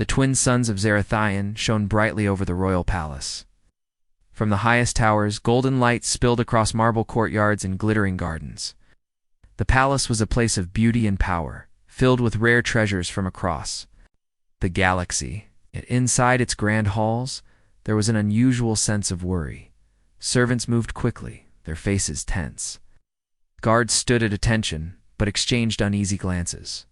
The twin suns of Zarathian shone brightly over the royal palace. From the highest towers, golden light spilled across marble courtyards and glittering gardens. The palace was a place of beauty and power, filled with rare treasures from across the galaxy. Yet inside its grand halls, there was an unusual sense of worry. Servants moved quickly, their faces tense. Guards stood at attention, but exchanged uneasy glances.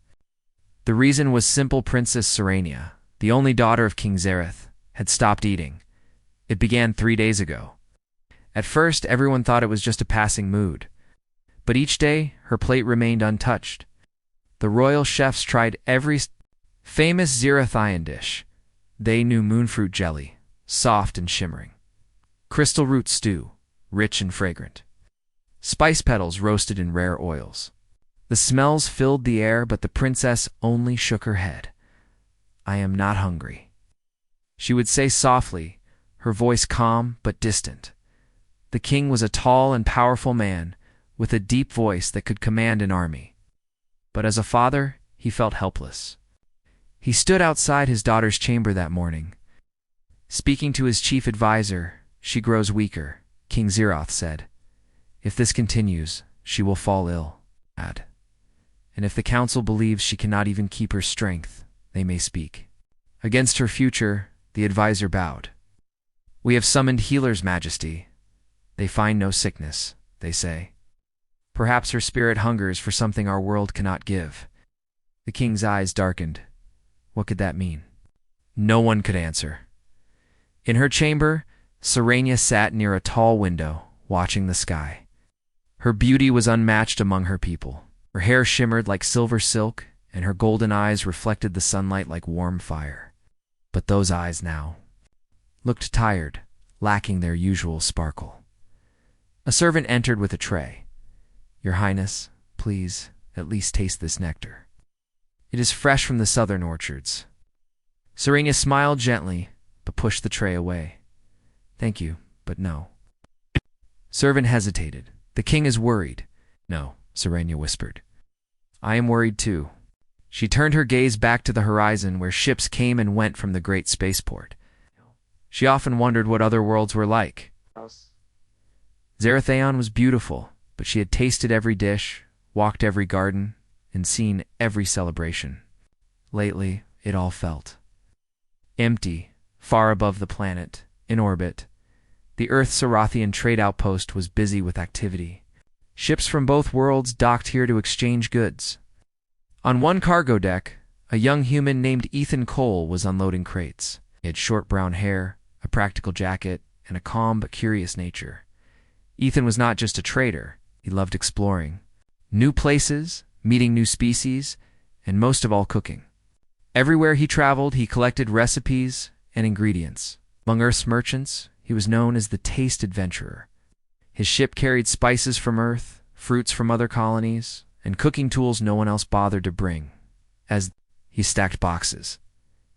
The reason was simple. Princess Serenia, the only daughter of King Zareth, had stopped eating. It began 3 days ago. At first, everyone thought it was just a passing mood. But each day, her plate remained untouched. The royal chefs tried every famous Zarathian dish. They knew moonfruit jelly, soft and shimmering. Crystal root stew, rich and fragrant. Spice petals roasted in rare oils. The smells filled the air, but the princess only shook her head. "I am not hungry," she would say softly, her voice calm but distant. The king was a tall and powerful man, with a deep voice that could command an army. But as a father, he felt helpless. He stood outside his daughter's chamber that morning. Speaking to his chief advisor, "She grows weaker," King Zeroth said. "If this continues, she will fall ill." And if the council believes she cannot even keep her strength, they may speak against her future. The advisor bowed. "We have summoned healers, Majesty. They find no sickness, they say. Perhaps her spirit hungers for something our world cannot give." The king's eyes darkened. What could that mean? No one could answer. In her chamber, Serenia sat near a tall window, watching the sky. Her beauty was unmatched among her people. Her hair shimmered like silver silk, and her golden eyes reflected the sunlight like warm fire. But those eyes now looked tired, lacking their usual sparkle. A servant entered with a tray. "Your Highness, please, at least taste this nectar. It is fresh from the southern orchards." Serenia smiled gently, but pushed the tray away. "Thank you, but no." Servant hesitated. "The king is worried." "No," Serenia whispered. "I am worried too." She turned her gaze back to the horizon where ships came and went from the great spaceport. She often wondered what other worlds were like. Zarathian was beautiful, but she had tasted every dish, walked every garden, and seen every celebration. Lately, it all felt empty, far above the planet, in orbit. The Earth-Sarathian trade outpost was busy with activity. Ships from both worlds docked here to exchange goods. On one cargo deck, a young human named Ethan Cole was unloading crates. He had short brown hair, a practical jacket, and a calm but curious nature. Ethan was not just a trader. He loved exploring new places, meeting new species, and most of all cooking. Everywhere he traveled, he collected recipes and ingredients. Among Earth's merchants, he was known as the Taste Adventurer. His ship carried spices from Earth, fruits from other colonies, and cooking tools no one else bothered to bring. As he stacked boxes,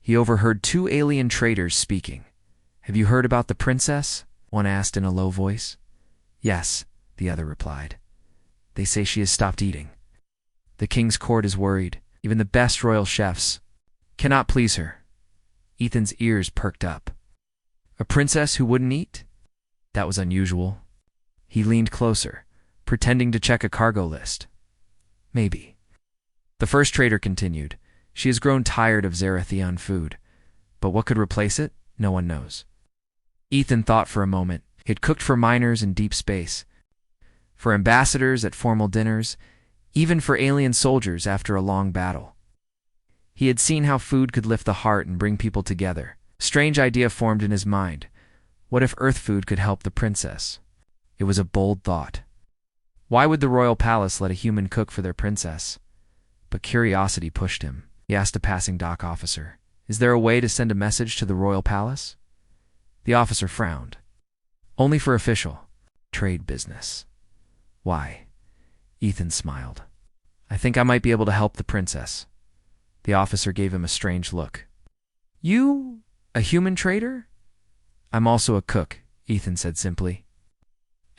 he overheard two alien traders speaking. "Have you heard about the princess?" one asked in a low voice. "Yes," the other replied. "They say she has stopped eating. The king's court is worried. Even the best royal chefs cannot please her." Ethan's ears perked up. A princess who wouldn't eat? That was unusual. He leaned closer, pretending to check a cargo list. "Maybe." The first trader continued. "She has grown tired of Zarathian food. But what could replace it? No one knows." Ethan thought for a moment. He had cooked for miners in deep space, for ambassadors at formal dinners, even for alien soldiers after a long battle. He had seen how food could lift the heart and bring people together. A strange idea formed in his mind. What if Earth food could help the princess? It was a bold thought. Why would the royal palace let a human cook for their princess? But curiosity pushed him. He asked a passing dock officer, "Is there a way to send a message to the royal palace?" The officer frowned. "Only for official trade business." "Why?" Ethan smiled. "I think I might be able to help the princess." The officer gave him a strange look. "You, a human trader?" "I'm also a cook," Ethan said simply.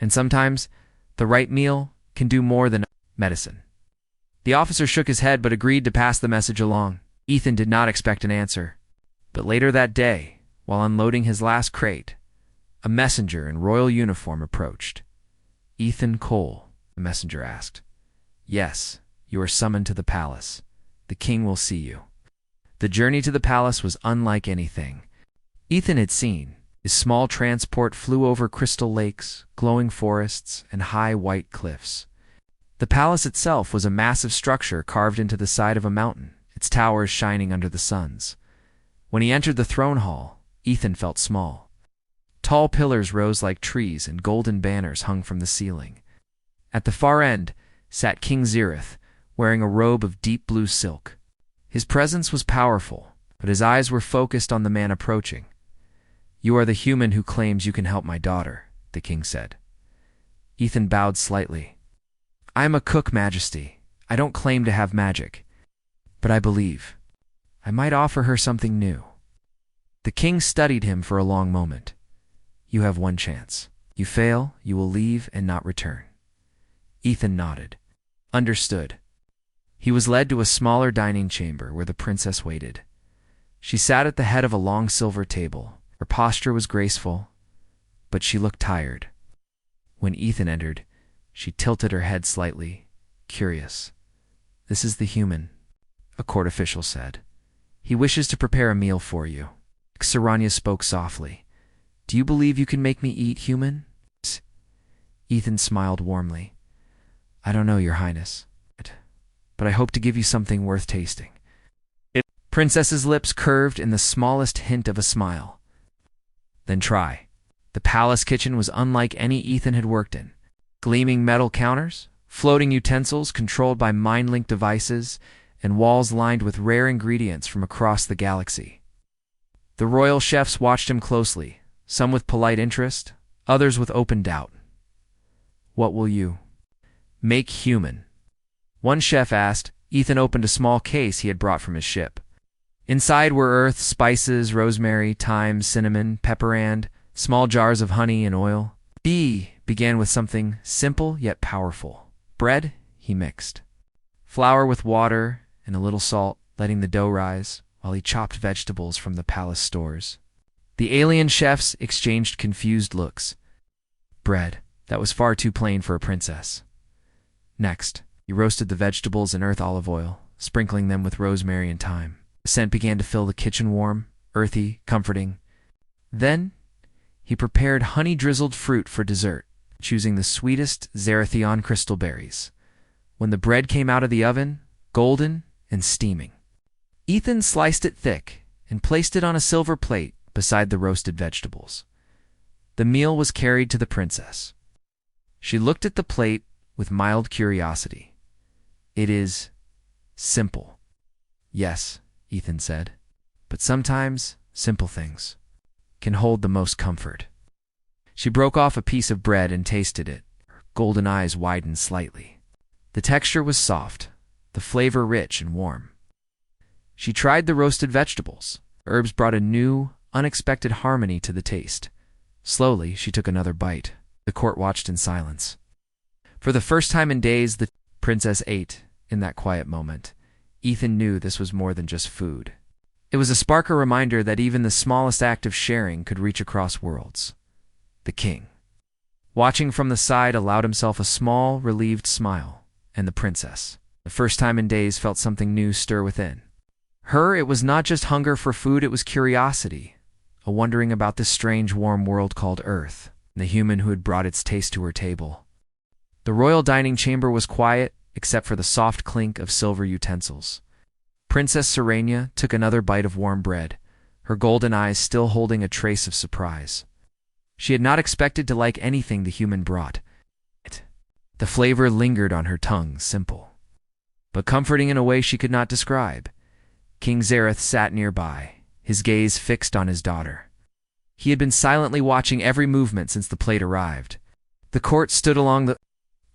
"And sometimes the right meal can do more than medicine." The officer shook his head but agreed to pass the message along. Ethan did not expect an answer. But later that day, while unloading his last crate, a messenger in royal uniform approached. "Ethan Cole," the messenger asked. "Yes, you are summoned to the palace. The king will see you." The journey to the palace was unlike anything Ethan had seen. His small transport flew over crystal lakes, glowing forests, and high white cliffs. The palace itself was a massive structure carved into the side of a mountain, its towers shining under the suns. When he entered the throne hall, Ethan felt small. Tall pillars rose like trees and golden banners hung from the ceiling. At the far end sat King Xerath, wearing a robe of deep blue silk. His presence was powerful, but his eyes were focused on the man approaching. "You are the human who claims you can help my daughter," the king said. Ethan bowed slightly. "I am a cook, Majesty. I don't claim to have magic, but I believe. I might offer her something new." The king studied him for a long moment. "You have one chance. You fail, you will leave and not return." Ethan nodded. "Understood." He was led to a smaller dining chamber where the princess waited. She sat at the head of a long silver table. Her posture was graceful, but she looked tired. When Ethan entered, she tilted her head slightly, curious. "This is the human," a court official said. "He wishes to prepare a meal for you." Saranya spoke softly. "Do you believe you can make me eat, human?" Ethan smiled warmly. "I don't know, Your Highness, but I hope to give you something worth tasting." Princess's lips curved in the smallest hint of a smile. "Then try." The palace kitchen was unlike any Ethan had worked in. Gleaming metal counters, floating utensils controlled by mind-linked devices, and walls lined with rare ingredients from across the galaxy. The royal chefs watched him closely, some with polite interest, others with open doubt. "What will you make, human?" one chef asked. Ethan opened a small case he had brought from his ship. Inside were earth, spices, rosemary, thyme, cinnamon, pepper, and small jars of honey and oil. He began with something simple yet powerful. "Bread," he mixed. Flour with water and a little salt, letting the dough rise, while he chopped vegetables from the palace stores. The alien chefs exchanged confused looks. Bread. That was far too plain for a princess. Next, he roasted the vegetables in earth olive oil, sprinkling them with rosemary and thyme. The scent began to fill the kitchen warm, earthy, comforting. Then, he prepared honey-drizzled fruit for dessert, choosing the sweetest Xerathion crystal berries. When the bread came out of the oven, golden and steaming, Ethan sliced it thick and placed it on a silver plate beside the roasted vegetables. The meal was carried to the princess. She looked at the plate with mild curiosity. "It is simple." "Yes," Ethan said, "but sometimes simple things can hold the most comfort." She broke off a piece of bread and tasted it. Her golden eyes widened slightly. The texture was soft, the flavor rich and warm. She tried the roasted vegetables. Herbs brought a new, unexpected harmony to the taste. Slowly, she took another bite. The court watched in silence. For the first time in days, the princess ate. In that quiet moment, Ethan knew this was more than just food. It was a spark, a reminder that even the smallest act of sharing could reach across worlds. The king, watching from the side, allowed himself a small, relieved smile, and the princess, the first time in days, felt something new stir within. Her, it was not just hunger for food, it was curiosity, a wondering about this strange, warm world called Earth, and the human who had brought its taste to her table. The royal dining chamber was quiet, except for the soft clink of silver utensils. Princess Saranya took another bite of warm bread, her golden eyes still holding a trace of surprise. She had not expected to like anything the human brought. The flavor lingered on her tongue, simple, but comforting in a way she could not describe. King Xerath sat nearby, his gaze fixed on his daughter. He had been silently watching every movement since the plate arrived. The court stood along the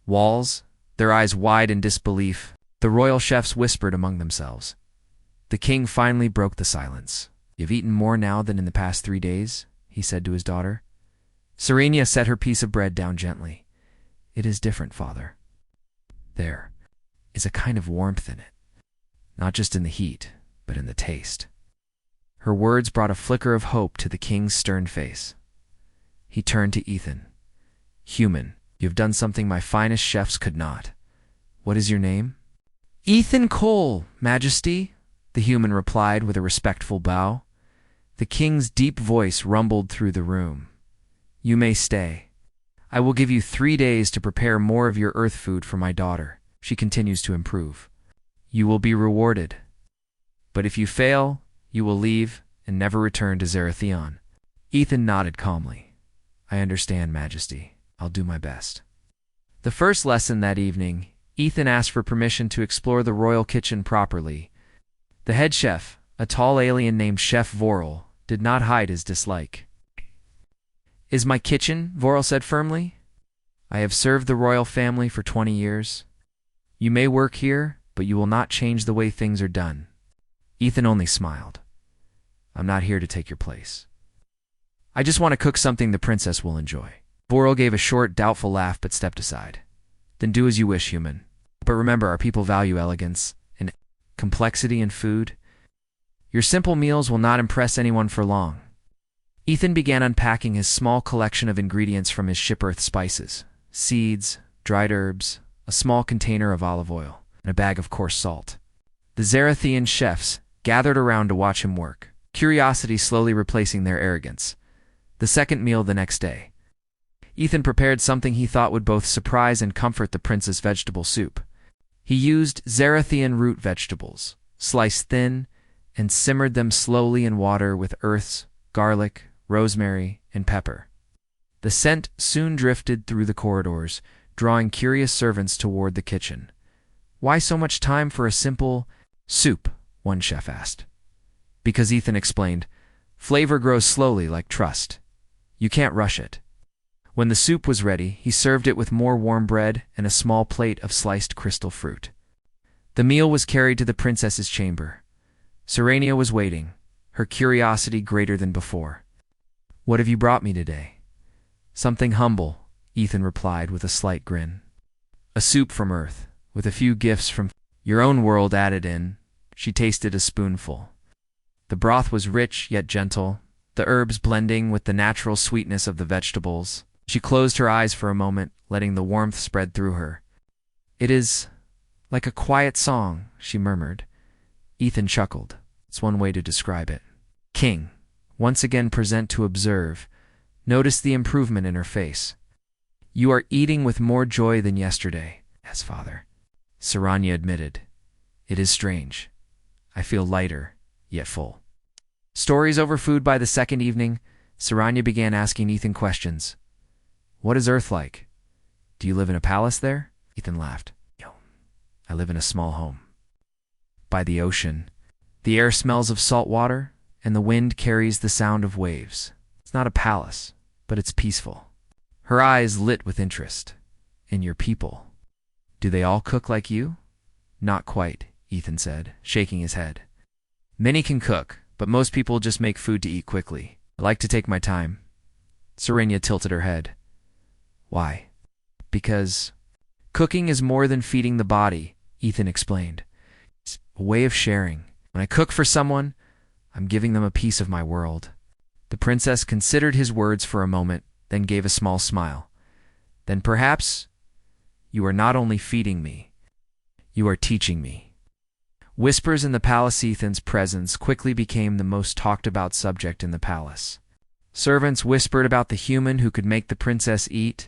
walls, their eyes wide in disbelief. The royal chefs whispered among themselves. The king finally broke the silence. "You've eaten more now than in the past 3 days," he said to his daughter. Saranya set her piece of bread down gently. "It is different, father. There is a kind of warmth in it, not just in the heat, but in the taste." Her words brought a flicker of hope to the king's stern face. He turned to Ethan. "Human, you have done something my finest chefs could not. What is your name?" "Ethan Cole, Majesty," the human replied with a respectful bow. The king's deep voice rumbled through the room. "You may stay. I will give you 3 days to prepare more of your earth food for my daughter. She continues to improve. You will be rewarded. But if you fail, you will leave and never return to Zarathion." Ethan nodded calmly. "I understand, Majesty. I'll do my best." The first lesson that evening, Ethan asked for permission to explore the royal kitchen properly. The head chef, a tall alien named Chef Vorel, did not hide his dislike. "Is my kitchen," Vorel said firmly. "I have served the royal family for 20 years. You may work here, but you will not change the way things are done." Ethan only smiled. "I'm not here to take your place. I just want to cook something the princess will enjoy." Vorel gave a short, doubtful laugh but stepped aside. "Then do as you wish, human. But remember, our people value elegance and complexity in food. Your simple meals will not impress anyone for long." Ethan began unpacking his small collection of ingredients from his ship-earth spices: seeds, dried herbs, a small container of olive oil, and a bag of coarse salt. The Zarathian chefs gathered around to watch him work, curiosity slowly replacing their arrogance. The second meal the next day, Ethan prepared something he thought would both surprise and comfort the prince's vegetable soup. He used Zarathian root vegetables, sliced thin, and simmered them slowly in water with earths, garlic, rosemary, and pepper. The scent soon drifted through the corridors, drawing curious servants toward the kitchen. "Why so much time for a simple soup?" one chef asked. "Because," Ethan explained, "flavor grows slowly like trust. You can't rush it." When the soup was ready, he served it with more warm bread and a small plate of sliced crystal fruit. The meal was carried to the princess's chamber. Serenia was waiting, her curiosity greater than before. "What have you brought me today?" "Something humble," Ethan replied with a slight grin. "A soup from Earth, with a few gifts from your own world added in." She tasted a spoonful. The broth was rich yet gentle, the herbs blending with the natural sweetness of the vegetables. She closed her eyes for a moment, letting the warmth spread through her. "It is like a quiet song," she murmured. Ethan chuckled. "It's one way to describe it." King, once again present to observe, noticed the improvement in her face. "You are eating with more joy than yesterday." "Yes, father," Serenia admitted. "It is strange. I feel lighter, yet full." Stories over food. By the second evening, Serenia began asking Ethan questions. "What is Earth like? Do you live in a palace there?" Ethan laughed. "I live in a small home. By the ocean. The air smells of salt water, and the wind carries the sound of waves. It's not a palace, but it's peaceful." Her eyes lit with interest. "And your people? Do they all cook like you?" "Not quite," Ethan said, shaking his head. "Many can cook, but most people just make food to eat quickly. I like to take my time." Serenia tilted her head. "Why?" "Because cooking is more than feeding the body," Ethan explained. "It's a way of sharing. When I cook for someone, I'm giving them a piece of my world." The princess considered his words for a moment, then gave a small smile. "Then perhaps you are not only feeding me, you are teaching me." Whispers in the palace. Ethan's presence quickly became the most talked about subject in the palace. Servants whispered about the human who could make the princess eat.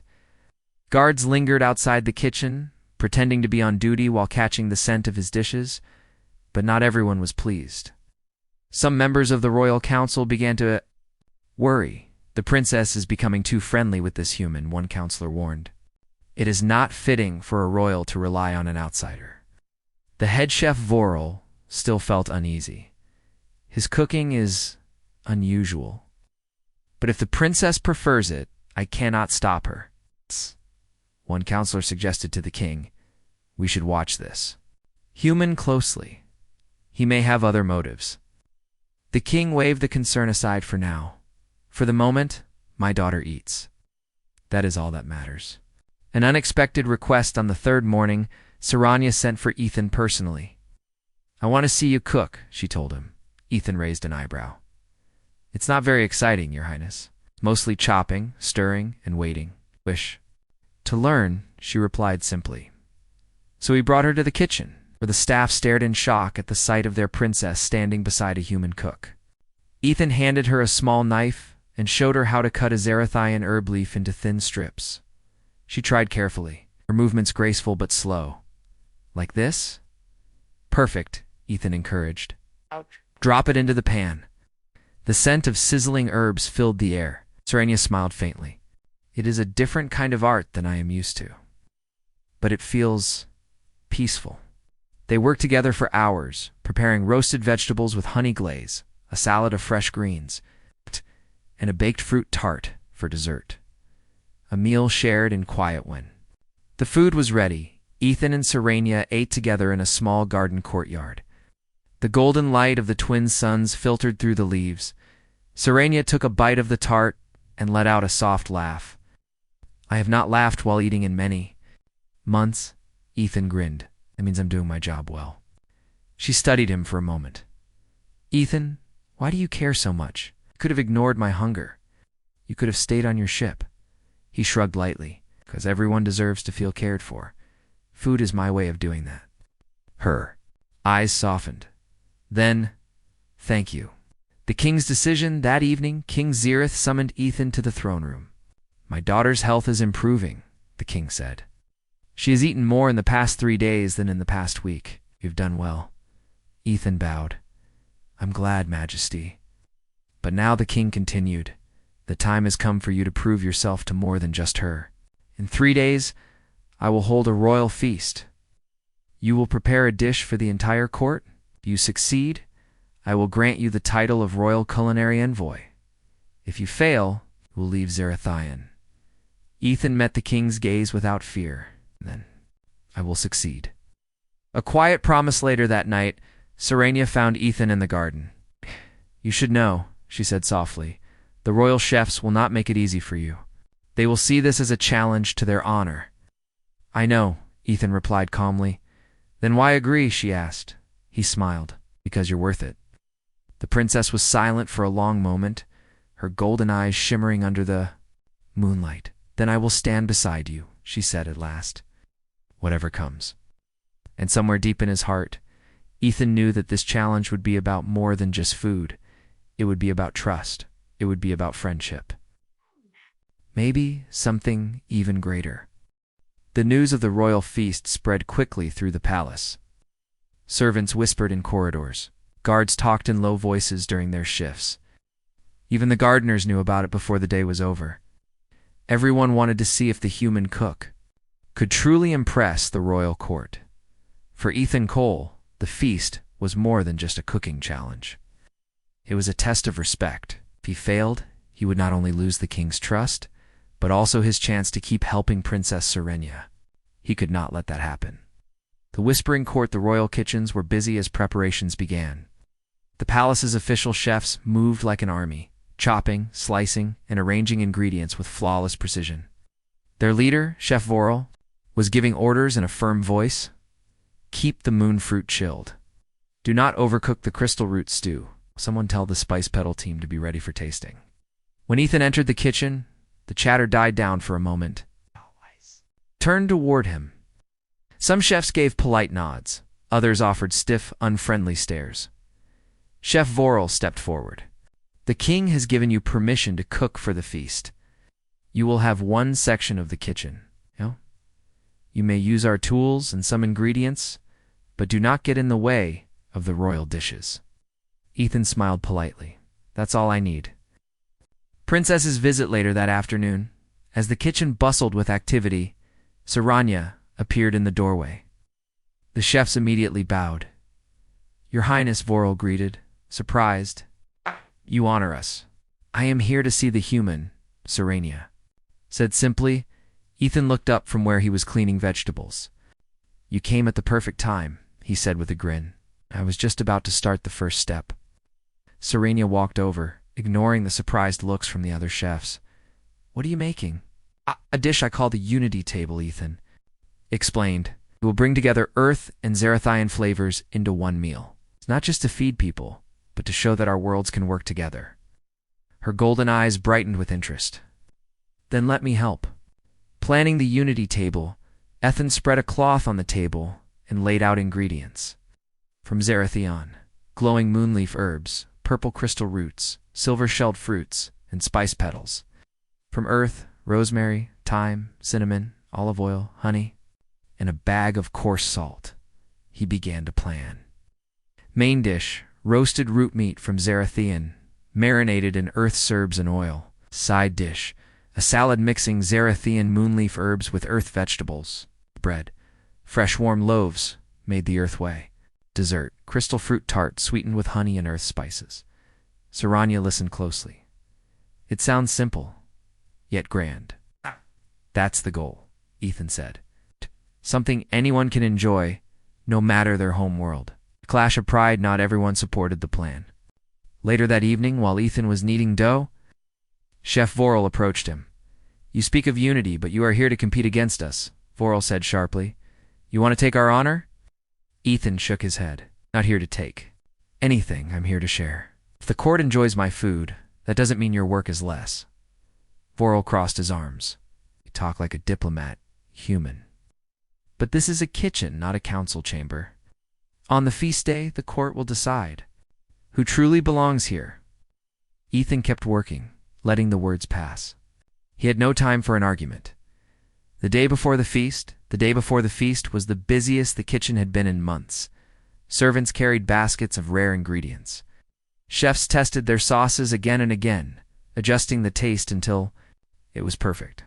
Guards lingered outside the kitchen, pretending to be on duty while catching the scent of his dishes, but not everyone was pleased. Some members of the royal council began to worry. "The princess is becoming too friendly with this human," one counselor warned. "It is not fitting for a royal to rely on an outsider." The head chef Vorel still felt uneasy. "His cooking is unusual. But if the princess prefers it, I cannot stop her." One counselor suggested to the king, "We should watch this human closely. He may have other motives." The king waved the concern aside for now. "For the moment, my daughter eats. That is all that matters." An unexpected request. On the third morning, Serenia sent for Ethan personally. "I want to see you cook," she told him. Ethan raised an eyebrow. It's not very exciting, Your Highness. Mostly chopping, stirring, and waiting. Wish. To learn, she replied simply. So he brought her to the kitchen, where the staff stared in shock at the sight of their princess standing beside a human cook. Ethan handed her a small knife and showed her how to cut a Zarathian herb leaf into thin strips. She tried carefully, her movements graceful but slow. Like this? Perfect, Ethan encouraged. Ouch. Drop it into the pan. The scent of sizzling herbs filled the air. Serenia smiled faintly. It is a different kind of art than I am used to. But it feels peaceful. They worked together for hours, preparing roasted vegetables with honey glaze, a salad of fresh greens, and a baked fruit tart for dessert. A meal shared in quiet when. The food was ready. Ethan and Serenia ate together in a small garden courtyard. The golden light of the twin suns filtered through the leaves. Serenia took a bite of the tart and let out a soft laugh. I have not laughed while eating in many months. Ethan grinned. That means I'm doing my job well. She studied him for a moment. Ethan, why do you care so much? You could have ignored my hunger. You could have stayed on your ship. He shrugged lightly. Because everyone deserves to feel cared for. Food is my way of doing that. Her eyes softened. Then, thank you. The king's decision that evening, King Zirith summoned Ethan to the throne room. My daughter's health is improving, the king said. She has eaten more in the past 3 days than in the past week. You've done well. Ethan bowed. I'm glad, Majesty. But now the king continued. The time has come for you to prove yourself to more than just her. In 3 days, I will hold a royal feast. You will prepare a dish for the entire court. If you succeed, I will grant you the title of Royal Culinary Envoy. If you fail, you will leave Zarathian. Ethan met the king's gaze without fear. Then, I will succeed. A quiet promise later that night, Serenia found Ethan in the garden. You should know, she said softly, the royal chefs will not make it easy for you. They will see this as a challenge to their honor. I know, Ethan replied calmly. Then why agree, she asked. He smiled. Because you're worth it. The princess was silent for a long moment, her golden eyes shimmering under the moonlight. Then I will stand beside you, she said at last. Whatever comes. And somewhere deep in his heart, Ethan knew that this challenge would be about more than just food. It would be about trust. It would be about friendship. Maybe something even greater. The news of the royal feast spread quickly through the palace. Servants whispered in corridors. Guards talked in low voices during their shifts. Even the gardeners knew about it before the day was over. Everyone wanted to see if the human cook could truly impress the royal court. For Ethan Cole, the feast was more than just a cooking challenge. It was a test of respect. If he failed, he would not only lose the king's trust, but also his chance to keep helping Princess Serenia. He could not let that happen. The whispering court, the royal kitchens, were busy as preparations began. The palace's official chefs moved like an army, chopping, slicing, and arranging ingredients with flawless precision. Their leader, Chef Vorel, was giving orders in a firm voice. Keep the moon fruit chilled. Do not overcook the crystal root stew. Someone tell the spice petal team to be ready for tasting. When Ethan entered the kitchen, the chatter died down for a moment. Turned toward him. Some chefs gave polite nods. Others offered stiff, unfriendly stares. Chef Vorel stepped forward. The king has given you permission to cook for the feast. You will have one section of the kitchen. You may use our tools and some ingredients, but do not get in the way of the royal dishes. Ethan smiled politely. That's all I need. Princess's visit later that afternoon. As the kitchen bustled with activity, Serenia appeared in the doorway. The chefs immediately bowed. Your Highness, Vorel greeted, surprised. You honor us. I am here to see the human, Serenia said simply. Ethan looked up from where he was cleaning vegetables. You came at the perfect time, he said with a grin. I was just about to start the first step. Serenia walked over, ignoring the surprised looks from the other chefs. What are you making? A dish I call the Unity Table, Ethan explained. It will bring together Earth and Zarathian flavors into one meal. It's not just to feed people, but to show that our worlds can work together. Her golden eyes brightened with interest. Then let me help. Planning the unity table, Ethan spread a cloth on the table and laid out ingredients. From Zarathion, glowing moonleaf herbs, purple crystal roots, silver-shelled fruits, and spice petals. From Earth, rosemary, thyme, cinnamon, olive oil, honey, and a bag of coarse salt. He began to plan. Main dish, roasted root meat from Zarathion, marinated in earth herbs and oil. Side dish, a salad mixing Zarathion moonleaf herbs with earth vegetables. Bread, fresh warm loaves, made the earth way. Dessert, crystal fruit tart sweetened with honey and earth spices. Saranya listened closely. It sounds simple, yet grand. That's the goal, Ethan said. Something anyone can enjoy, no matter their home world. Clash of pride, not everyone supported the plan. Later that evening, while Ethan was kneading dough, Chef Vorel approached him. You speak of unity, but you are here to compete against us, Vorel said sharply. You want to take our honor? Ethan shook his head. Not here to take. Anything, I'm here to share. If the court enjoys my food, that doesn't mean your work is less. Vorel crossed his arms. You talk like a diplomat, human. But this is a kitchen, not a council chamber. On the feast day, the court will decide who truly belongs here. Ethan kept working, letting the words pass. He had no time for an argument. The day before the feast was the busiest the kitchen had been in months. Servants carried baskets of rare ingredients. Chefs tested their sauces again and again, adjusting the taste until it was perfect.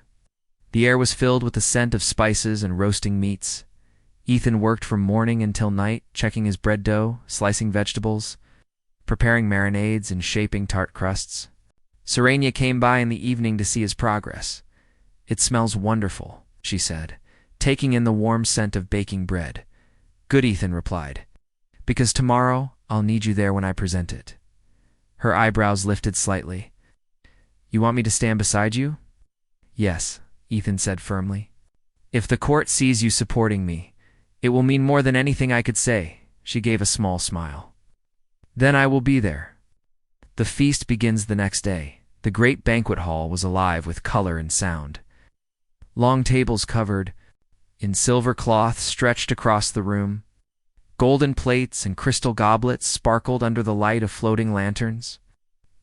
The air was filled with the scent of spices and roasting meats. Ethan worked from morning until night, checking his bread dough, slicing vegetables, preparing marinades, and shaping tart crusts. Saranya came by in the evening to see his progress. It smells wonderful, she said, taking in the warm scent of baking bread. Good, Ethan replied, because tomorrow I'll need you there when I present it. Her eyebrows lifted slightly. You want me to stand beside you? Yes, Ethan said firmly. If the court sees you supporting me, it will mean more than anything I could say. She gave a small smile. Then I will be there. The feast begins the next day. The great banquet hall was alive with color and sound. Long tables covered in silver cloth stretched across the room. Golden plates and crystal goblets sparkled under the light of floating lanterns.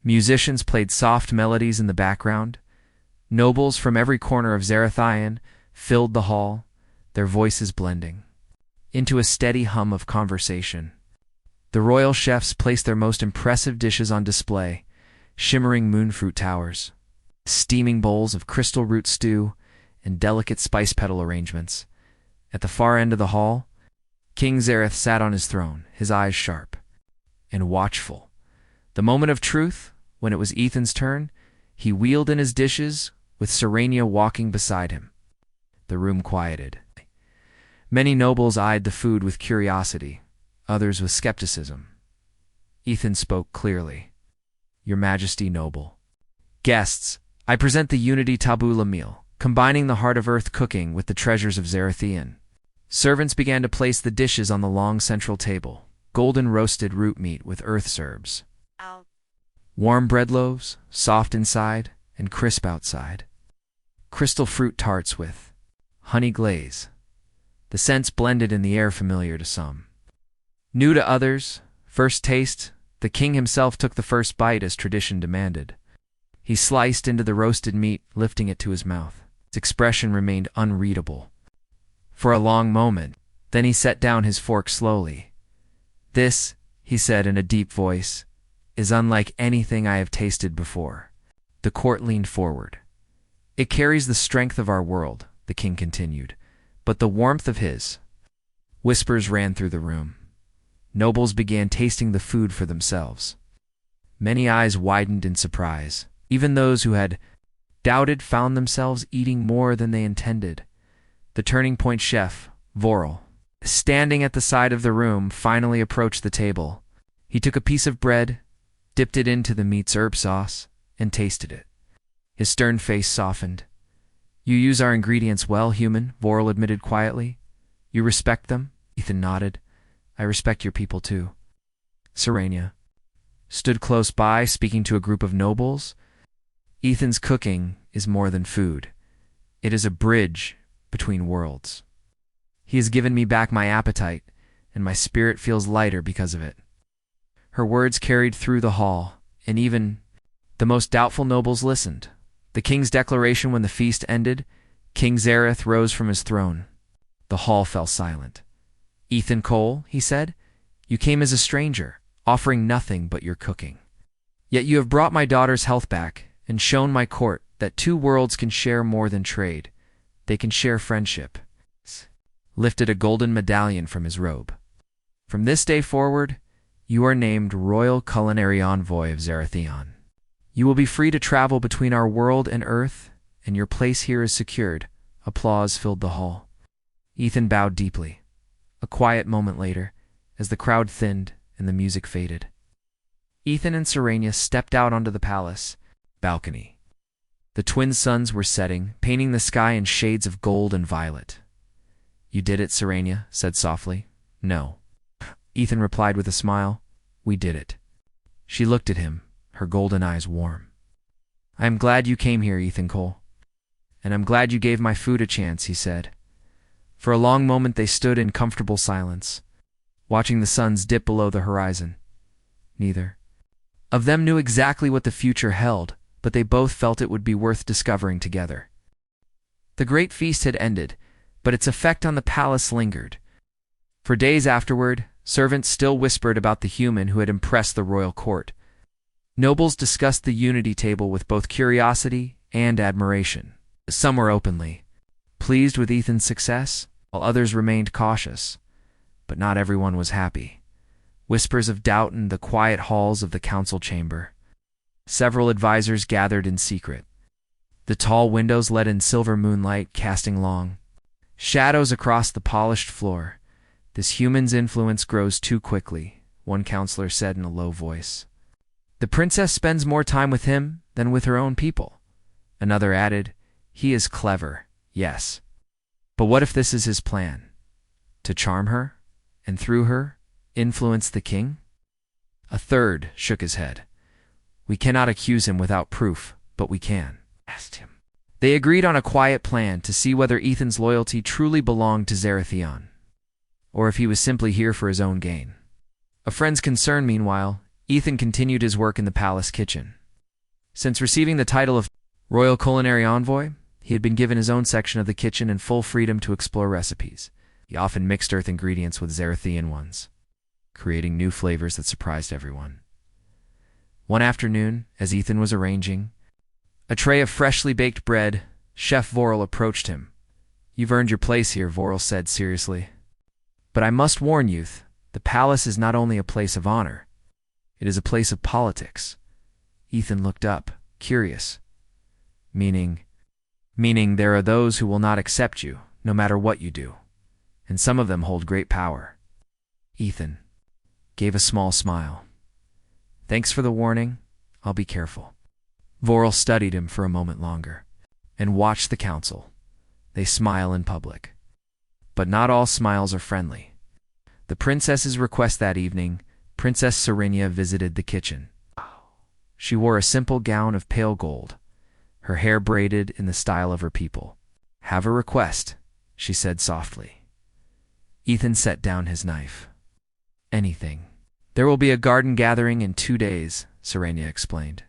Musicians played soft melodies in the background. Nobles from every corner of Zarathion filled the hall, their voices blending into a steady hum of conversation. The royal chefs placed their most impressive dishes on display, shimmering moonfruit towers, steaming bowls of crystal root stew, and delicate spice petal arrangements. At the far end of the hall, King Zareth sat on his throne, his eyes sharp and watchful. The moment of truth, when it was Ethan's turn, he wheeled in his dishes, with Saranya walking beside him. The room quieted. Many nobles eyed the food with curiosity, others with skepticism. Ethan spoke clearly. Your Majesty, noble guests, I present the Unity Tabula meal, combining the heart of earth cooking with the treasures of Zarathion. Servants began to place the dishes on the long central table, golden roasted root meat with earth herbs. Warm bread loaves, soft inside and crisp outside. Crystal fruit tarts with honey glaze. The scents blended in the air, familiar to some, new to others. First taste, the king himself took the first bite as tradition demanded. He sliced into the roasted meat, lifting it to his mouth. Its expression remained unreadable for a long moment. Then he set down his fork slowly. This, he said in a deep voice, is unlike anything I have tasted before. The court leaned forward. It carries the strength of our world, the king continued, but the warmth of his. Whispers ran through the room. Nobles began tasting the food for themselves. Many eyes widened in surprise. Even those who had doubted found themselves eating more than they intended. The turning point chef, Vorel, standing at the side of the room, finally approached the table. He took a piece of bread, dipped it into the meat's herb sauce, and tasted it. His stern face softened. You use our ingredients well, human, Vorel admitted quietly. You respect them? Ethan nodded. I respect your people too. Saranya stood close by, speaking to a group of nobles. Ethan's cooking is more than food. It is a bridge between worlds. He has given me back my appetite, and my spirit feels lighter because of it. Her words carried through the hall, and even the most doubtful nobles listened. The king's declaration when the feast ended, King Zareth rose from his throne. The hall fell silent. "Ethan Cole," he said, "you came as a stranger, offering nothing but your cooking. Yet you have brought my daughter's health back and shown my court that two worlds can share more than trade. They can share friendship." Lifted a golden medallion from his robe. "From this day forward, you are named Royal Culinary Envoy of Zarathion. You will be free to travel between our world and Earth, and your place here is secured." Applause filled the hall. Ethan bowed deeply. A quiet moment later, as the crowd thinned and the music faded, Ethan and Serenia stepped out onto the palace balcony. The twin suns were setting, painting the sky in shades of gold and violet. "You did it," Serenia said softly. "No," Ethan replied with a smile. "We did it." She looked at him, her golden eyes warm. "I am glad you came here, Ethan Cole. And I'm glad you gave my food a chance," he said. For a long moment they stood in comfortable silence, watching the suns dip below the horizon. Neither of them knew exactly what the future held, but they both felt it would be worth discovering together. The great feast had ended, but its effect on the palace lingered. For days afterward, servants still whispered about the human who had impressed the royal court. Nobles discussed the unity table with both curiosity and admiration. Some were openly pleased with Ethan's success, while others remained cautious. But not everyone was happy. Whispers of doubt in the quiet halls of the council chamber. Several advisors gathered in secret. The tall windows let in silver moonlight, casting long shadows across the polished floor. "This human's influence grows too quickly," one counselor said in a low voice. "The princess spends more time with him than with her own people." Another added, "He is clever, yes. But what if this is his plan? To charm her, and through her, influence the king?" A third shook his head. "We cannot accuse him without proof, but we can test him." They agreed on a quiet plan to see whether Ethan's loyalty truly belonged to Zarathion, or if he was simply here for his own gain. A friend's concern, meanwhile, Ethan continued his work in the palace kitchen. Since receiving the title of Royal Culinary Envoy, he had been given his own section of the kitchen and full freedom to explore recipes. He often mixed Earth ingredients with Zarathian ones, creating new flavors that surprised everyone. One afternoon, as Ethan was arranging a tray of freshly baked bread, Chef Vorel approached him. "You've earned your place here," Vorel said seriously. "But I must warn you, the palace is not only a place of honor, it is a place of politics." Ethan looked up, curious. Meaning there are those who will not accept you, no matter what you do, and some of them hold great power. Ethan gave a small smile. "Thanks for the warning. I'll be careful." Vorel studied him for a moment longer, and watched the council. They smile in public. But not all smiles are friendly. The princess's request that evening, Princess Serenia visited the kitchen. She wore a simple gown of pale gold, her hair braided in the style of her people. "Have a request," she said softly. Ethan set down his knife. "Anything." "There will be a garden gathering in 2 days," Serenia explained.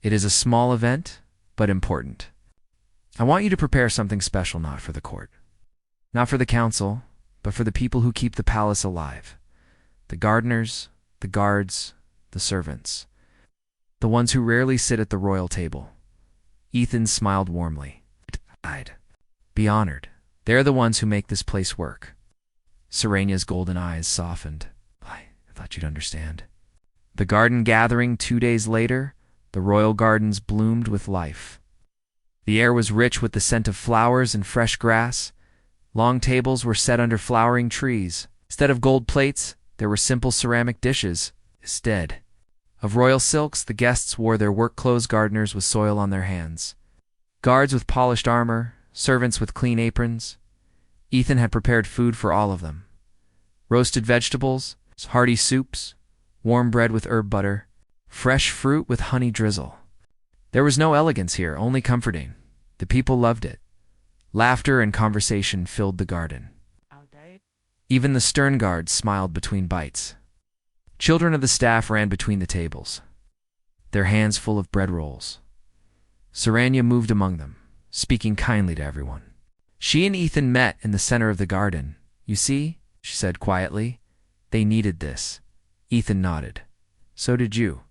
"It is a small event, but important. I want you to prepare something special, not for the court, not for the council, but for the people who keep the palace alive. The gardeners, the guards, the servants. The ones who rarely sit at the royal table." Ethan smiled warmly. "I'd be honored. They're the ones who make this place work." Serenia's golden eyes softened. I thought you'd understand." The garden gathering 2 days later, the royal gardens bloomed with life. The air was rich with the scent of flowers and fresh grass. Long tables were set under flowering trees. Instead of gold plates, there were simple ceramic dishes. Instead of royal silks, the guests wore their work clothes, gardeners with soil on their hands, guards with polished armor, servants with clean aprons. Ethan had prepared food for all of them. Roasted vegetables, hearty soups, warm bread with herb butter, fresh fruit with honey drizzle. There was no elegance here, only comforting. The people loved it. Laughter and conversation filled the garden. Even the stern guards smiled between bites. Children of the staff ran between the tables, their hands full of bread rolls. Saranya moved among them, speaking kindly to everyone. She and Ethan met in the center of the garden. You see, she said quietly, they needed this. Ethan nodded. So did you.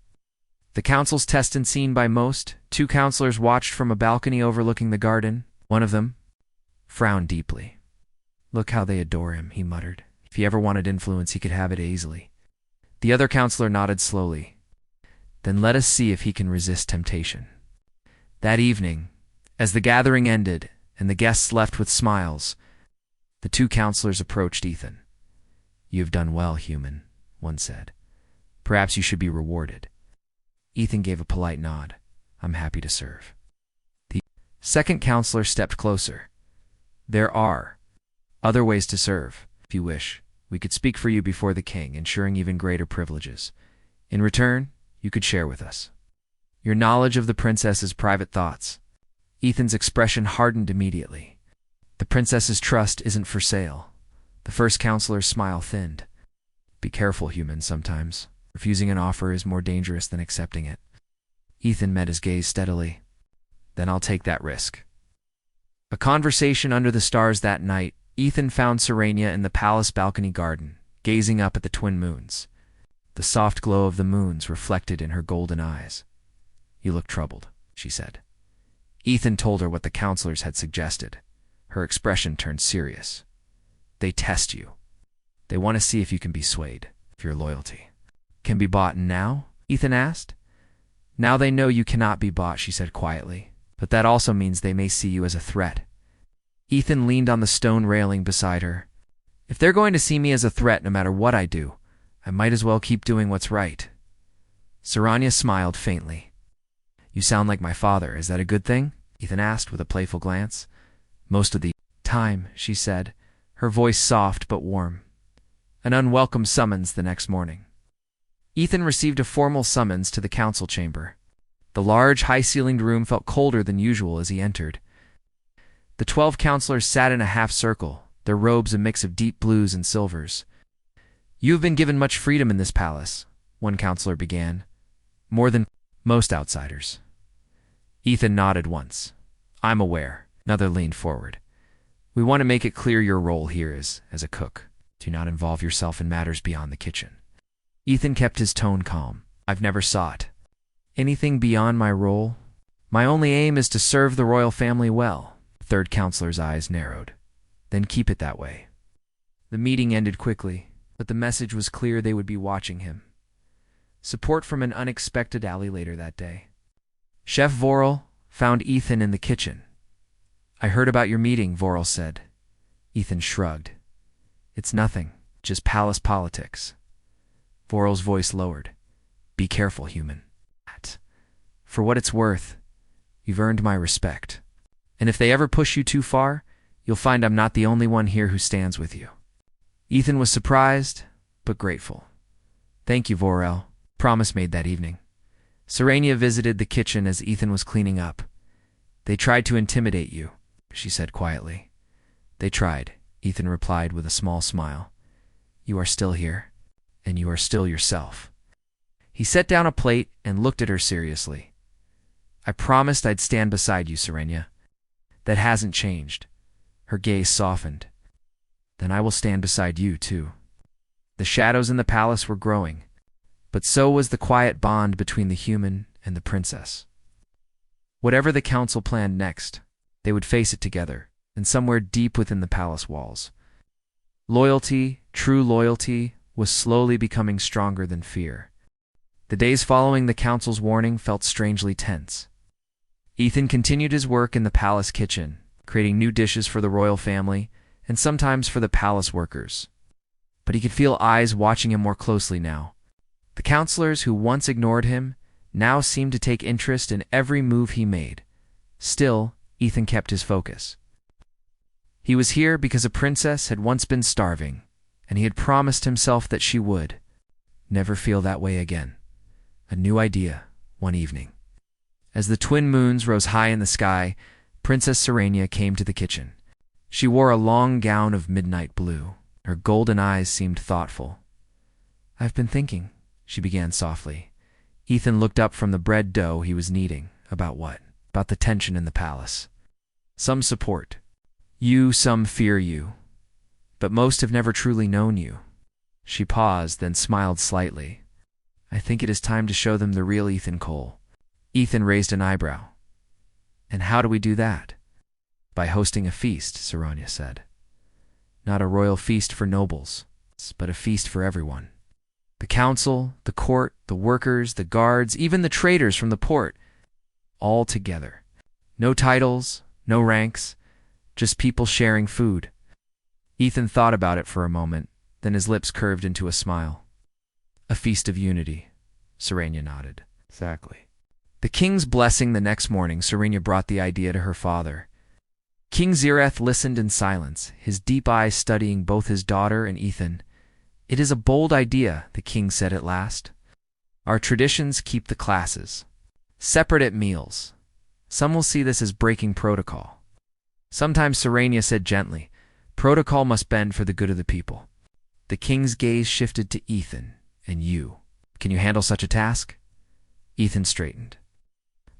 The council's tested seen by most. 2 counselors watched from a balcony overlooking the garden. One of them frowned deeply. Look how they adore him, he muttered. If he ever wanted influence, he could have it easily. The other counselor nodded slowly. Then let us see if he can resist temptation. That evening, as the gathering ended and the guests left with smiles, the 2 counselors approached Ethan. You have done well, human, one said. Perhaps you should be rewarded. Ethan gave a polite nod. I'm happy to serve. The second counselor stepped closer. There are other ways to serve. If you wish, we could speak for you before the king, ensuring even greater privileges. In return, you could share with us your knowledge of the princess's private thoughts. Ethan's expression hardened immediately. The princess's trust isn't for sale. The first counselor's smile thinned. Be careful, human, sometimes. Refusing an offer is more dangerous than accepting it. Ethan met his gaze steadily. Then I'll take that risk. A conversation under the stars that night, Ethan found Saranya in the palace balcony garden, gazing up at the twin moons. The soft glow of the moons reflected in her golden eyes. You look troubled, she said. Ethan told her what the counselors had suggested. Her expression turned serious. They test you. They want to see if you can be swayed, if your loyalty can be bought now? Ethan asked. Now they know you cannot be bought, she said quietly. But that also means they may see you as a threat. Ethan leaned on the stone railing beside her. If they're going to see me as a threat no matter what I do, I might as well keep doing what's right. Saranya smiled faintly. You sound like my father. Is that a good thing? Ethan asked with a playful glance. Most of the time, she said, her voice soft but warm. An unwelcome summons the next morning. Ethan received a formal summons to the council chamber. The large, high-ceilinged room felt colder than usual as he entered. The 12 counselors sat in a half-circle, their robes a mix of deep blues and silvers. You have been given much freedom in this palace, one counselor began. More than most outsiders. Ethan nodded once. I'm aware. Another leaned forward. We want to make it clear your role here is as a cook. Do not involve yourself in matters beyond the kitchen. Ethan kept his tone calm. I've never sought anything beyond my role. My only aim is to serve the royal family well. The third counselor's eyes narrowed. Then keep it that way. The meeting ended quickly, but the message was clear they would be watching him. Support from an unexpected ally later that day. Chef Vorel found Ethan in the kitchen. I heard about your meeting, Vorel said. Ethan shrugged. It's nothing, just palace politics. Vorel's voice lowered. Be careful, human. For what it's worth, you've earned my respect. And if they ever push you too far, you'll find I'm not the only one here who stands with you. Ethan was surprised, but grateful. Thank you, Vorel. Promise made that evening. Saranya visited the kitchen as Ethan was cleaning up. They tried to intimidate you, she said quietly. They tried, Ethan replied with a small smile. You are still here, and you are still yourself. He set down a plate and looked at her seriously. I promised I'd stand beside you, Saranya. That hasn't changed. Her gaze softened. Then I will stand beside you, too. The shadows in the palace were growing, but so was the quiet bond between the human and the princess. Whatever the council planned next, they would face it together, and somewhere deep within the palace walls. Loyalty, true loyalty, was slowly becoming stronger than fear. The days following the council's warning felt strangely tense. Ethan continued his work in the palace kitchen, creating new dishes for the royal family, and sometimes for the palace workers. But he could feel eyes watching him more closely now. The counselors who once ignored him now seemed to take interest in every move he made. Still, Ethan kept his focus. He was here because a princess had once been starving, and he had promised himself that she would never feel that way again. A new idea, one evening. As the twin moons rose high in the sky, Princess Serenia came to the kitchen. She wore a long gown of midnight blue. Her golden eyes seemed thoughtful. "I've been thinking," she began softly. Ethan looked up from the bread dough he was kneading. About what? About the tension in the palace. Some support you, some fear you, but most have never truly known you. She paused, then smiled slightly. "I think it is time to show them the real Ethan Cole." Ethan raised an eyebrow. "And how do we do that?" "By hosting a feast," Serenia said. "Not a royal feast for nobles, but a feast for everyone. The council, the court, the workers, the guards, even the traders from the port, all together. No titles, no ranks, just people sharing food." Ethan thought about it for a moment, then his lips curved into a smile. "A feast of unity," Serenia nodded. "Exactly." The king's blessing the next morning, Serenia brought the idea to her father. King Zireth listened in silence, his deep eyes studying both his daughter and Ethan. "It is a bold idea," the king said at last. "Our traditions keep the classes separate at meals. Some will see this as breaking protocol." Sometimes Serenia said gently, "Protocol must bend for the good of the people." The king's gaze shifted to Ethan. "And you. Can you handle such a task?" Ethan straightened.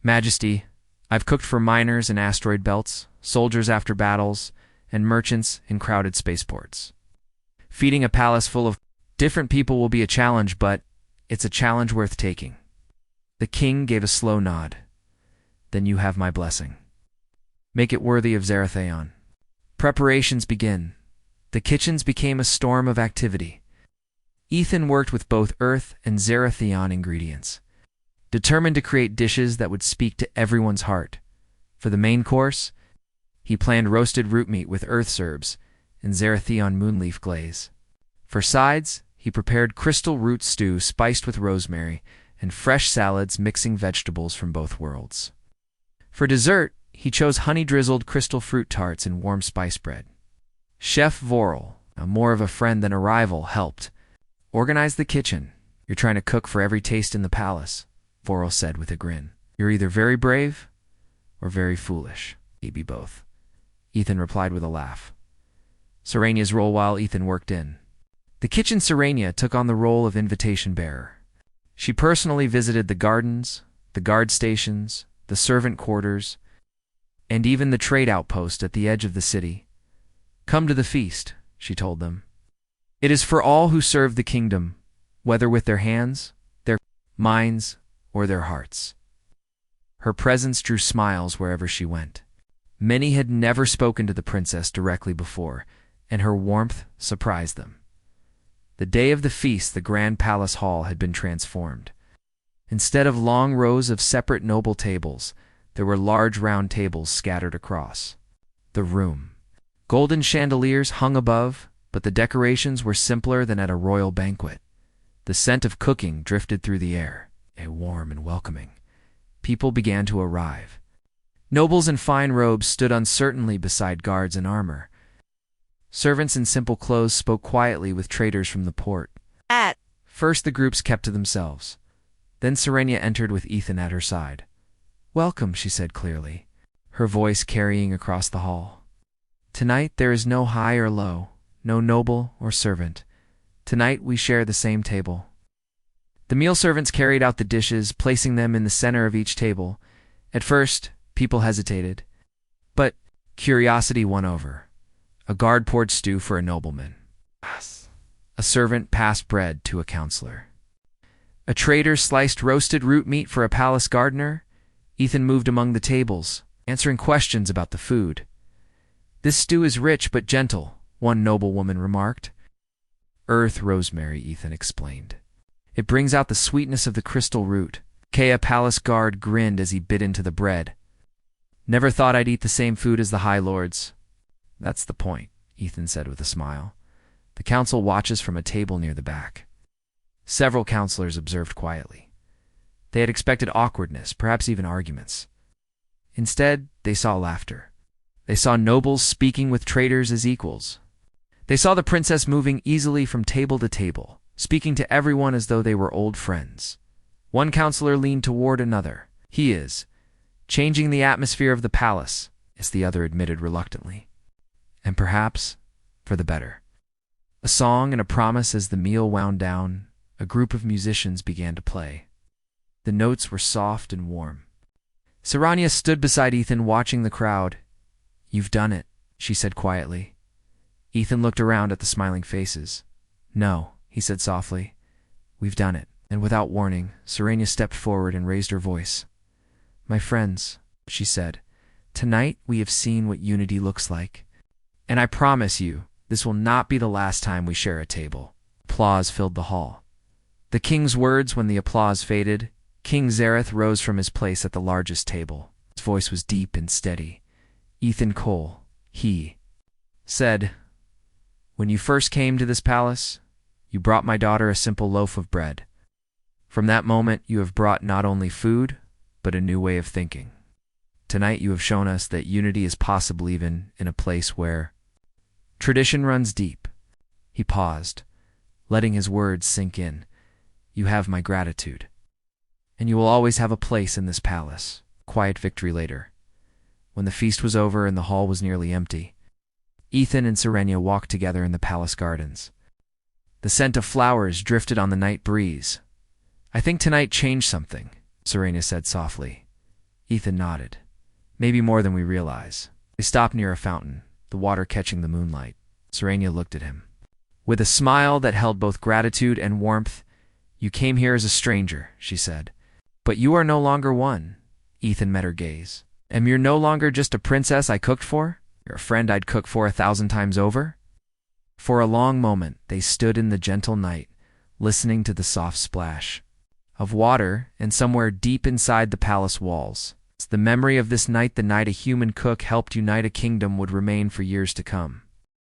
"Majesty, I've cooked for miners in asteroid belts, soldiers after battles, and merchants in crowded spaceports. Feeding a palace full of different people will be a challenge, but it's a challenge worth taking." The king gave a slow nod. "Then you have my blessing. Make it worthy of Zaratheon." Preparations begin. The kitchens became a storm of activity. Ethan worked with both Earth and Zaratheon ingredients, determined to create dishes that would speak to everyone's heart. For the main course, he planned roasted root meat with Earth's herbs and Zaratheon moonleaf glaze. For sides, he prepared crystal root stew spiced with rosemary and fresh salads mixing vegetables from both worlds. For dessert, he chose honey-drizzled crystal fruit tarts and warm spice bread. Chef Vorel, more of a friend than a rival, helped organize the kitchen. "You're trying to cook for every taste in the palace," Vorel said with a grin. "You're either very brave or very foolish." "Maybe both," Ethan replied with a laugh. Serenia's role while Ethan worked in the kitchen, Serenia took on the role of invitation bearer. She personally visited the gardens, the guard stations, the servant quarters, and even the trade outpost at the edge of the city. "Come to the feast," she told them. "It is for all who serve the kingdom, whether with their hands, their minds, or their hearts." Her presence drew smiles wherever she went. Many had never spoken to the princess directly before, and her warmth surprised them. The day of the feast, the grand palace hall had been transformed. Instead of long rows of separate noble tables, there were large round tables scattered across the room. Golden chandeliers hung above, but the decorations were simpler than at a royal banquet. The scent of cooking drifted through the air, warm and welcoming. People began to arrive. Nobles in fine robes stood uncertainly beside guards in armor. Servants in simple clothes spoke quietly with traders from the port. At first the groups kept to themselves. Then Serenia entered with Ethan at her side. "Welcome," she said clearly, her voice carrying across the hall. "Tonight there is no high or low, no noble or servant. Tonight we share the same table." The meal servants carried out the dishes, placing them in the center of each table. At first, people hesitated, but curiosity won over. A guard poured stew for a nobleman. A servant passed bread to a counselor. A trader sliced roasted root meat for a palace gardener. Ethan moved among the tables, answering questions about the food. "This stew is rich but gentle," one noblewoman remarked. "Earth rosemary," Ethan explained. "It brings out the sweetness of the crystal root." A palace guard grinned as he bit into the bread. "Never thought I'd eat the same food as the High Lords." "That's the point," Ethan said with a smile. "The council watches from a table near the back." Several counselors observed quietly. They had expected awkwardness, perhaps even arguments. Instead, they saw laughter. They saw nobles speaking with traders as equals. They saw the princess moving easily from table to table, speaking to everyone as though they were old friends. One counselor leaned toward another. "He is. changing the atmosphere of the palace, as the other admitted reluctantly. And perhaps for the better. A song and a promise. As the meal wound down, a group of musicians began to play. The notes were soft and warm. Saranya stood beside Ethan, watching the crowd. "You've done it," she said quietly. Ethan looked around at the smiling faces. "No," he said softly. "We've done it." And without warning, Saranya stepped forward and raised her voice. "My friends," she said, "tonight we have seen what unity looks like. And I promise you, this will not be the last time we share a table." Applause filled the hall. The king's words. When the applause faded, King Zareth rose from his place at the largest table. His voice was deep and steady. "Ethan Cole," he said, "when you first came to this palace, you brought my daughter a simple loaf of bread. From that moment, you have brought not only food, but a new way of thinking. Tonight you have shown us that unity is possible even in a place where tradition runs deep." He paused, letting his words sink in. "You have my gratitude. And you will always have a place in this palace." Quiet victory later. When the feast was over and the hall was nearly empty, Ethan and Saranya walked together in the palace gardens. The scent of flowers drifted on the night breeze. "I think tonight changed something," Saranya said softly. Ethan nodded. "Maybe more than we realize." They stopped near a fountain, the water catching the moonlight. Saranya looked at him with a smile that held both gratitude and warmth. "You came here as a stranger," she said. "But you are no longer one." Ethan met her gaze. "And you're no longer just a princess I cooked for? You're a friend I'd cook for 1,000 times over?" For a long moment, they stood in the gentle night, listening to the soft splash of water, and somewhere deep inside the palace walls, the memory of this night, the night a human cook helped unite a kingdom, would remain for years to come.